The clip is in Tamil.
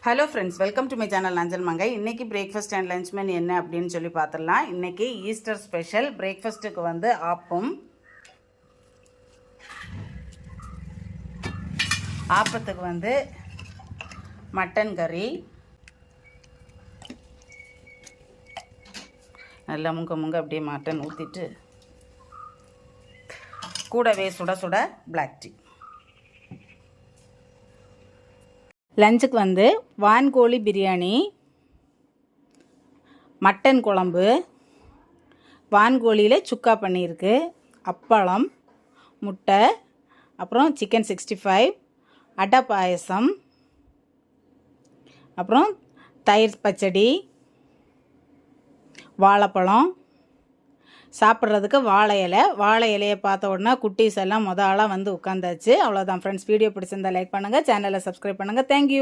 Hello friends, welcome to my channel Nanjal Mangai. இன்றைக்கி பிரேக்ஃபாஸ்ட் அண்ட் லஞ்ச் மெனு என்ன அப்படின்னு சொல்லி பார்த்துடலாம். இன்றைக்கி ஈஸ்டர் ஸ்பெஷல் பிரேக்ஃபாஸ்ட்டுக்கு வந்து ஆப்பம். ஆப்பத்துக்கு வந்து மட்டன் கறி, நல்லா முங்க அப்படியே மட்டன் ஊற்றிட்டு கூடவே சுட சுட பிளாக் டீ. லஞ்சுக்கு வந்து வான்கோழி பிரியாணி, மட்டன் குழம்பு, வான்கோழியில் சுக்கா பண்ணியிருக்கு, அப்பளம், முட்டை, அப்புறம் சிக்கன் 65, அடை பாயசம், அப்புறம் தயிர் பச்சடி, வாழைப்பழம். சாப்பிட்றதுக்கு வாழை இலையை பார்த்த உடனே குட்டீஸ் எல்லாம் ஆளாக வந்து உட்காந்தாச்சு. அவ்வளோதான் ஃப்ரெண்ட்ஸ். வீடியோ பிடிச்சிருந்தா லைக் பண்ணுங்கள், சேனலை சப்ஸ்கிரைப் பண்ணுங்கள். தேங்க்யூ.